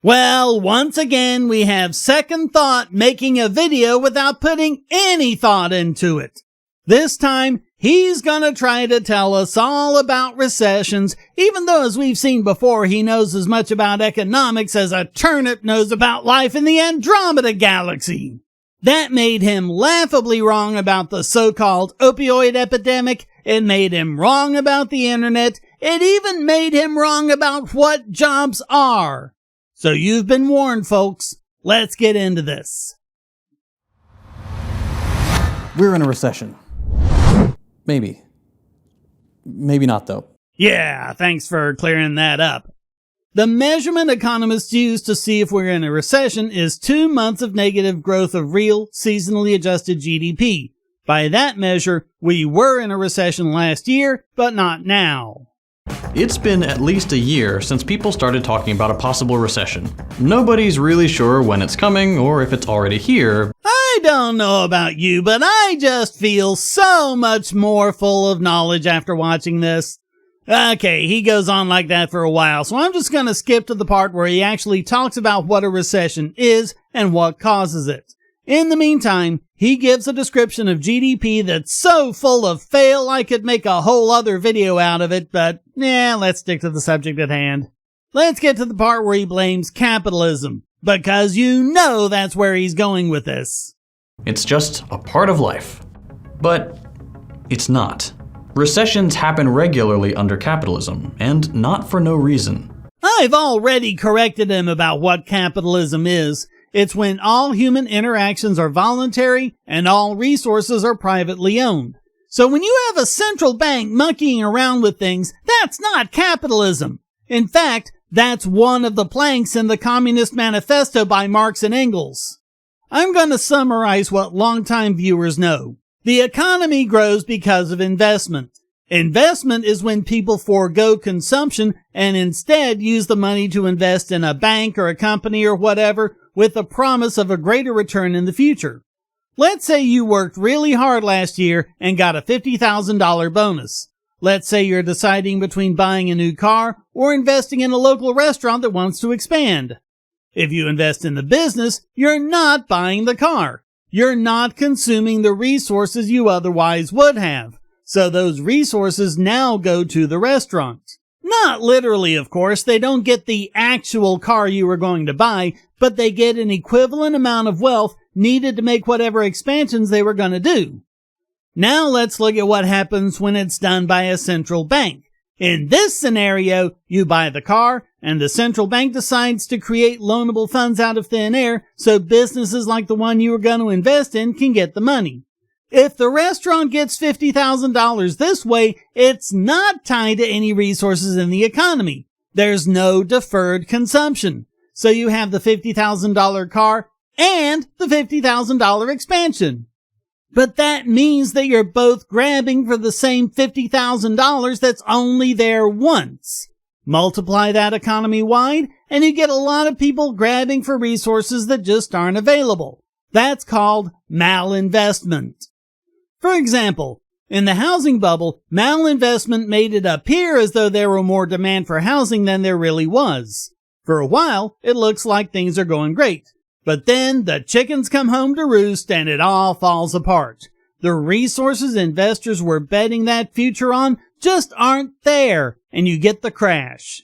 Well, once again, we have Second Thought making a video without putting any thought into it. This time, he's gonna try to tell us all about recessions, even though, as we've seen before, he knows as much about economics as a turnip knows about life in the Andromeda Galaxy. That made him laughably wrong about the so-called opioid epidemic. It made him wrong about the internet. It even made him wrong about what jobs are. So you've been warned, folks. Let's get into this. We're in a recession. Maybe. Maybe not, though. Yeah, thanks for clearing that up. The measurement economists use to see if we're in a recession is 2 months of negative growth of real, seasonally adjusted GDP. By that measure, we were in a recession last year, but not now. It's been at least a year since people started talking about a possible recession. Nobody's really sure when it's coming or if it's already here. I don't know about you, but I just feel so much more full of knowledge after watching this. Okay, he goes on like that for a while, so I'm just gonna skip to the part where he actually talks about what a recession is and what causes it. In the meantime, he gives a description of GDP that's so full of fail I could make a whole other video out of it, but let's stick to the subject at hand. Let's get to the part where he blames capitalism, because you know that's where he's going with this. It's just a part of life. But it's not. Recessions happen regularly under capitalism, and not for no reason. I've already corrected him about what capitalism is. It's when all human interactions are voluntary and all resources are privately owned. So when you have a central bank monkeying around with things, that's not capitalism. In fact, that's one of the planks in the Communist Manifesto by Marx and Engels. I'm going to summarize what longtime viewers know. The economy grows because of investment. Investment is when people forego consumption and instead use the money to invest in a bank or a company or whatever with the promise of a greater return in the future. Let's say you worked really hard last year and got a $50,000 bonus. Let's say you're deciding between buying a new car or investing in a local restaurant that wants to expand. If you invest in the business, you're not buying the car. You're not consuming the resources you otherwise would have. So those resources now go to the restaurant. Not literally, of course. They don't get the actual car you were going to buy, but they get an equivalent amount of wealth needed to make whatever expansions they were going to do. Now let's look at what happens when it's done by a central bank. In this scenario, you buy the car, and the central bank decides to create loanable funds out of thin air so businesses like the one you were going to invest in can get the money. If the restaurant gets $50,000 this way, it's not tied to any resources in the economy. There's no deferred consumption. So you have the $50,000 car and the $50,000 expansion. But that means that you're both grabbing for the same $50,000 that's only there once. Multiply that economy-wide, and you get a lot of people grabbing for resources that just aren't available. That's called malinvestment. For example, in the housing bubble, malinvestment made it appear as though there were more demand for housing than there really was. For a while, it looks like things are going great. But then the chickens come home to roost and it all falls apart. The resources investors were betting that future on just aren't there, and you get the crash.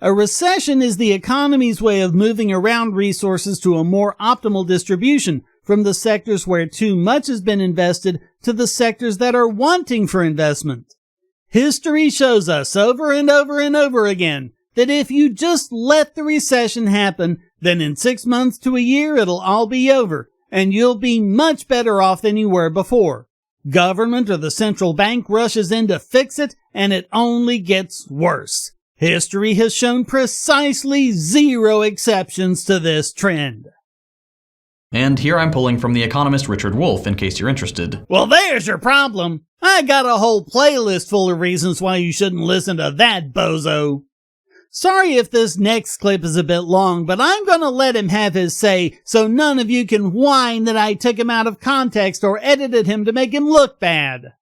A recession is the economy's way of moving around resources to a more optimal distribution from the sectors where too much has been invested to the sectors that are wanting for investment. History shows us over and over and over again that if you just let the recession happen, then in 6 months to a year it'll all be over, and you'll be much better off than you were before. Government or the central bank rushes in to fix it, and it only gets worse. History has shown precisely 0 exceptions to this trend. And here I'm pulling from the economist Richard Wolff, in case you're interested. Well, there's your problem. I got a whole playlist full of reasons why you shouldn't listen to that bozo. Sorry if this next clip is a bit long, but I'm gonna let him have his say so none of you can whine that I took him out of context or edited him to make him look bad.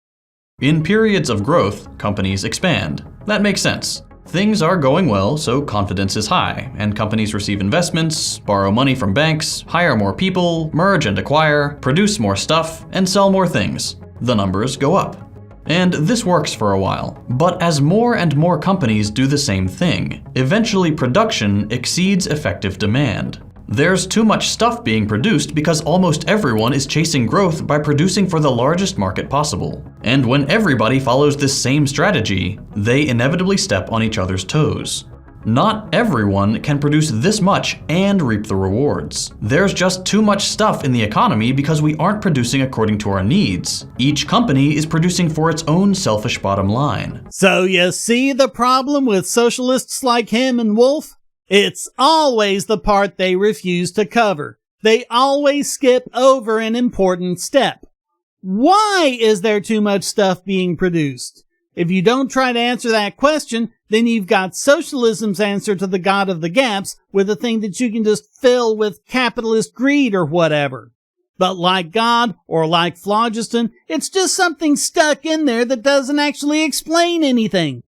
In periods of growth, companies expand. That makes sense. Things are going well, so confidence is high, and companies receive investments, borrow money from banks, hire more people, merge and acquire, produce more stuff, and sell more things. The numbers go up. And this works for a while. But as more and more companies do the same thing, eventually production exceeds effective demand. There's too much stuff being produced because almost everyone is chasing growth by producing for the largest market possible. And when everybody follows this same strategy, they inevitably step on each other's toes. Not everyone can produce this much and reap the rewards. There's just too much stuff in the economy because we aren't producing according to our needs. Each company is producing for its own selfish bottom line. So you see the problem with socialists like him and Wolf? It's always the part they refuse to cover. They always skip over an important step. Why is there too much stuff being produced? If you don't try to answer that question, then you've got socialism's answer to the God of the gaps with a thing that you can just fill with capitalist greed or whatever. But like God or like phlogiston, it's just something stuck in there that doesn't actually explain anything.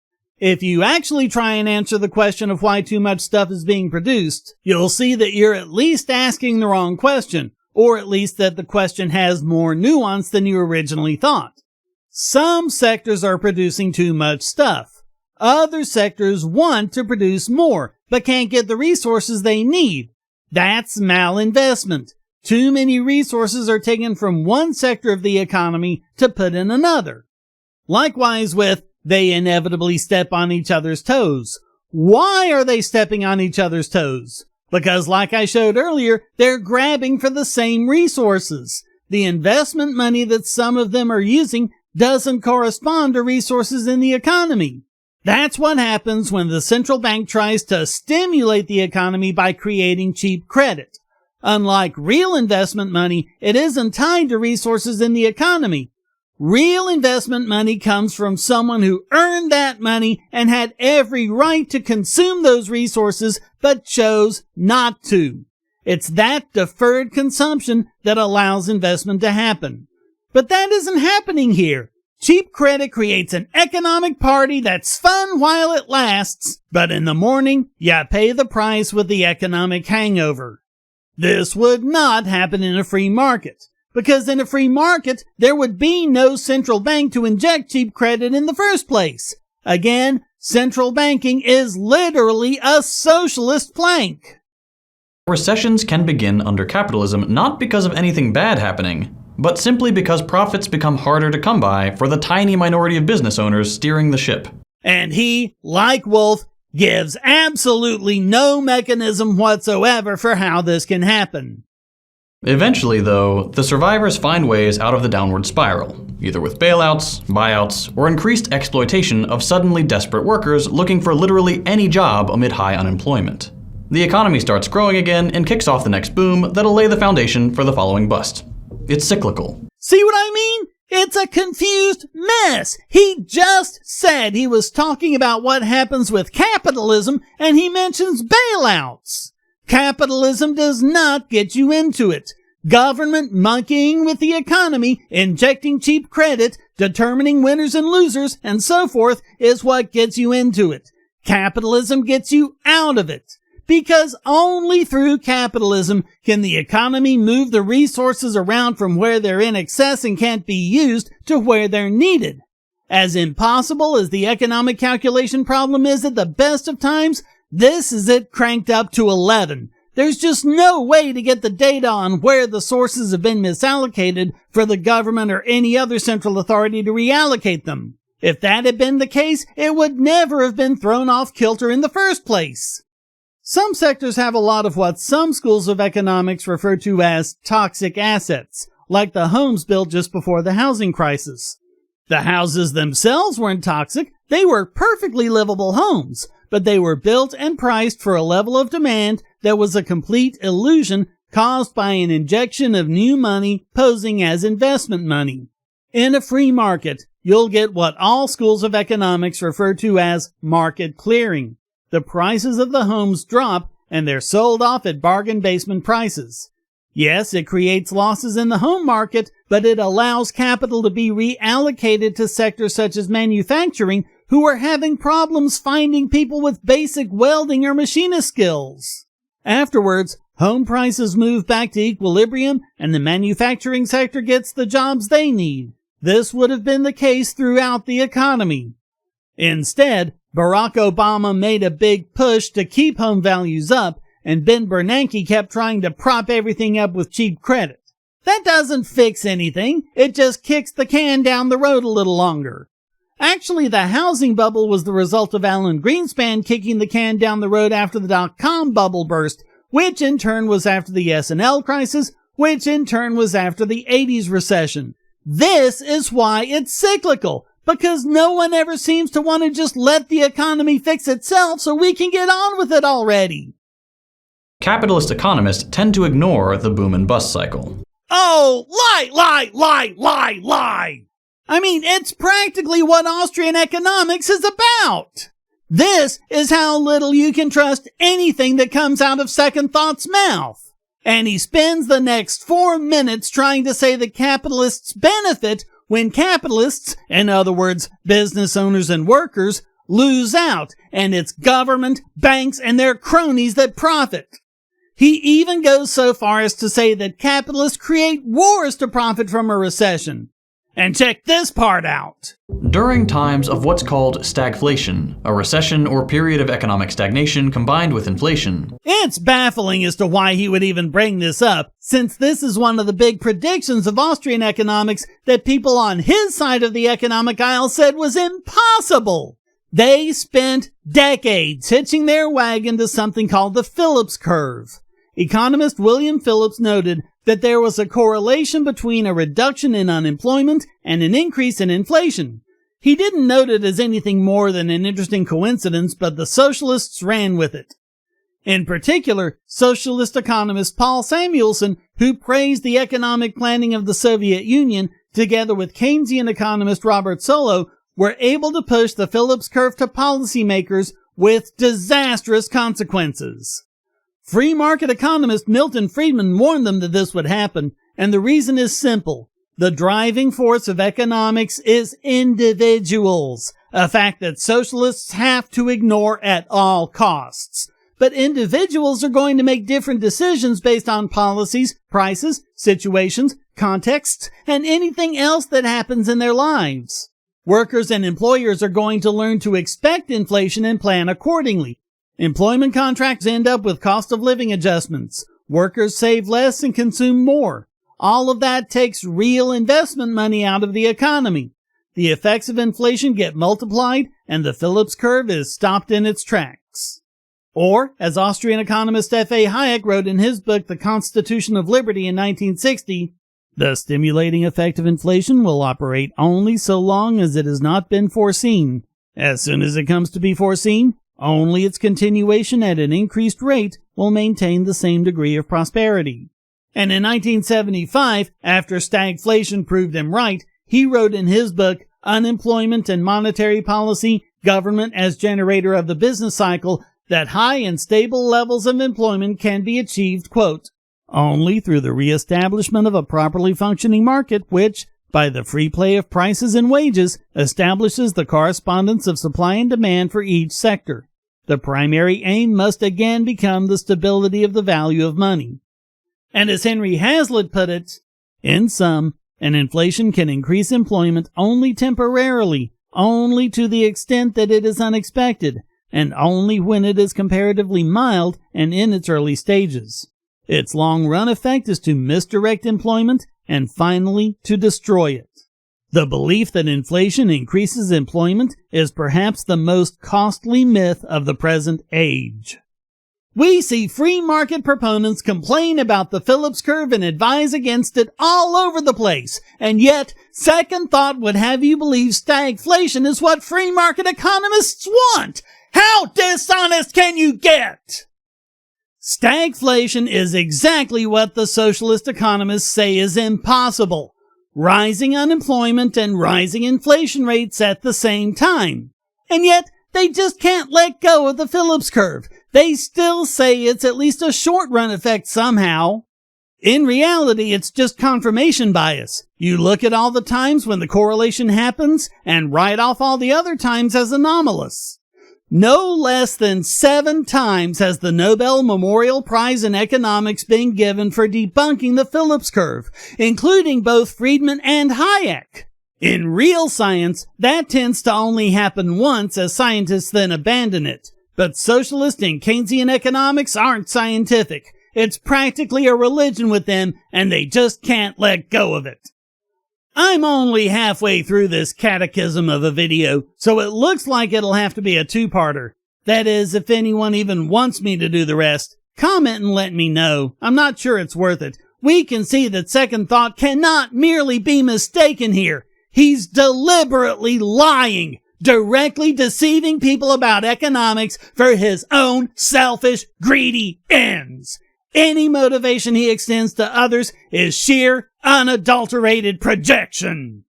If you actually try and answer the question of why too much stuff is being produced, you'll see that you're at least asking the wrong question, or at least that the question has more nuance than you originally thought. Some sectors are producing too much stuff. Other sectors want to produce more, but can't get the resources they need. That's malinvestment. Too many resources are taken from one sector of the economy to put in another. Likewise with they inevitably step on each other's toes. Why are they stepping on each other's toes? Because like I showed earlier, they're grabbing for the same resources. The investment money that some of them are using doesn't correspond to resources in the economy. That's what happens when the central bank tries to stimulate the economy by creating cheap credit. Unlike real investment money, it isn't tied to resources in the economy. Real investment money comes from someone who earned that money and had every right to consume those resources, but chose not to. It's that deferred consumption that allows investment to happen. But that isn't happening here. Cheap credit creates an economic party that's fun while it lasts, but in the morning, you pay the price with the economic hangover. This would not happen in a free market. Because in a free market, there would be no central bank to inject cheap credit in the first place. Again, central banking is literally a socialist plank. Recessions can begin under capitalism not because of anything bad happening, but simply because profits become harder to come by for the tiny minority of business owners steering the ship. And he, like Wolf, gives absolutely no mechanism whatsoever for how this can happen. Eventually, though, the survivors find ways out of the downward spiral, either with bailouts, buyouts, or increased exploitation of suddenly desperate workers looking for literally any job amid high unemployment. The economy starts growing again and kicks off the next boom that'll lay the foundation for the following bust. It's cyclical. See what I mean? It's a confused mess. He just said he was talking about what happens with capitalism, and he mentions bailouts. Capitalism does not get you into it. Government monkeying with the economy, injecting cheap credit, determining winners and losers, and so forth is what gets you into it. Capitalism gets you out of it. Because only through capitalism can the economy move the resources around from where they're in excess and can't be used to where they're needed. As impossible as the economic calculation problem is at the best of times, this is it cranked up to 11. There's just no way to get the data on where the sources have been misallocated for the government or any other central authority to reallocate them. If that had been the case, it would never have been thrown off kilter in the first place. Some sectors have a lot of what some schools of economics refer to as toxic assets, like the homes built just before the housing crisis. The houses themselves weren't toxic, they were perfectly livable homes, but they were built and priced for a level of demand that was a complete illusion caused by an injection of new money posing as investment money. In a free market, you'll get what all schools of economics refer to as market clearing. The prices of the homes drop and they're sold off at bargain basement prices. Yes, it creates losses in the home market, but it allows capital to be reallocated to sectors such as manufacturing, who were having problems finding people with basic welding or machinist skills. Afterwards, home prices move back to equilibrium and the manufacturing sector gets the jobs they need. This would have been the case throughout the economy. Instead, Barack Obama made a big push to keep home values up, and Ben Bernanke kept trying to prop everything up with cheap credit. That doesn't fix anything, it just kicks the can down the road a little longer. Actually, the housing bubble was the result of Alan Greenspan kicking the can down the road after the dot-com bubble burst, which in turn was after the S&L crisis, which in turn was after the 80s recession. This is why it's cyclical, because no one ever seems to want to just let the economy fix itself so we can get on with it already. Capitalist economists tend to ignore the boom and bust cycle. Oh, lie! I mean, it's practically what Austrian economics is about. This is how little you can trust anything that comes out of Second Thought's mouth. And he spends the next 4 minutes trying to say that capitalists benefit when capitalists, in other words, business owners and workers, lose out, and it's government, banks, and their cronies that profit. He even goes so far as to say that capitalists create wars to profit from a recession. And check this part out. During times of what's called stagflation, a recession or period of economic stagnation combined with inflation. It's baffling as to why he would even bring this up, since this is one of the big predictions of Austrian economics that people on his side of the economic aisle said was impossible. They spent decades hitching their wagon to something called the Phillips curve. Economist William Phillips noted that there was a correlation between a reduction in unemployment and an increase in inflation. He didn't note it as anything more than an interesting coincidence, but the socialists ran with it. In particular, socialist economist Paul Samuelson, who praised the economic planning of the Soviet Union, together with Keynesian economist Robert Solow, were able to push the Phillips curve to policymakers with disastrous consequences. Free market economist Milton Friedman warned them that this would happen, and the reason is simple. The driving force of economics is individuals, a fact that socialists have to ignore at all costs. But individuals are going to make different decisions based on policies, prices, situations, contexts, and anything else that happens in their lives. Workers and employers are going to learn to expect inflation and plan accordingly. Employment contracts end up with cost of living adjustments. Workers save less and consume more. All of that takes real investment money out of the economy. The effects of inflation get multiplied, and the Phillips curve is stopped in its tracks. Or, as Austrian economist F.A. Hayek wrote in his book The Constitution of Liberty in 1960, the stimulating effect of inflation will operate only so long as it has not been foreseen. As soon as it comes to be foreseen, only its continuation at an increased rate will maintain the same degree of prosperity. And in 1975, after stagflation proved him right, he wrote in his book, Unemployment and Monetary Policy, Government as Generator of the Business Cycle, that high and stable levels of employment can be achieved, quote, only through the reestablishment of a properly functioning market which, by the free play of prices and wages, establishes the correspondence of supply and demand for each sector. The primary aim must again become the stability of the value of money. And as Henry Hazlitt put it, in sum, an inflation can increase employment only temporarily, only to the extent that it is unexpected, and only when it is comparatively mild and in its early stages. Its long-run effect is to misdirect employment and finally to destroy it. The belief that inflation increases employment is perhaps the most costly myth of the present age. We see free market proponents complain about the Phillips curve and advise against it all over the place, and yet Second Thought would have you believe stagflation is what free market economists want. How dishonest can you get? Stagflation is exactly what the socialist economists say is impossible. Rising unemployment and rising inflation rates at the same time. And yet, they just can't let go of the Phillips curve. They still say it's at least a short-run effect somehow. In reality, it's just confirmation bias. You look at all the times when the correlation happens and write off all the other times as anomalous. No less than 7 times has the Nobel Memorial Prize in Economics been given for debunking the Phillips curve, including both Friedman and Hayek. In real science, that tends to only happen once as scientists then abandon it. But socialist and Keynesian economics aren't scientific. It's practically a religion with them, and they just can't let go of it. I'm only halfway through this catechism of a video, so it looks like it'll have to be a 2-parter. That is, if anyone even wants me to do the rest, comment and let me know. I'm not sure it's worth it. We can see that Second Thought cannot merely be mistaken here. He's deliberately lying, directly deceiving people about economics for his own selfish, greedy ends. Any motivation he extends to others is sheer, unadulterated projection.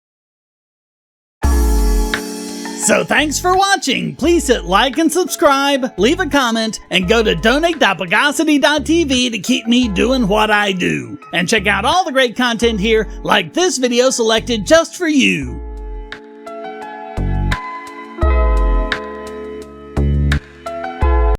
So thanks for watching. Please hit like and subscribe, leave a comment, and go to donate.bogosity.tv to keep me doing what I do. And check out all the great content here, like this video selected just for you.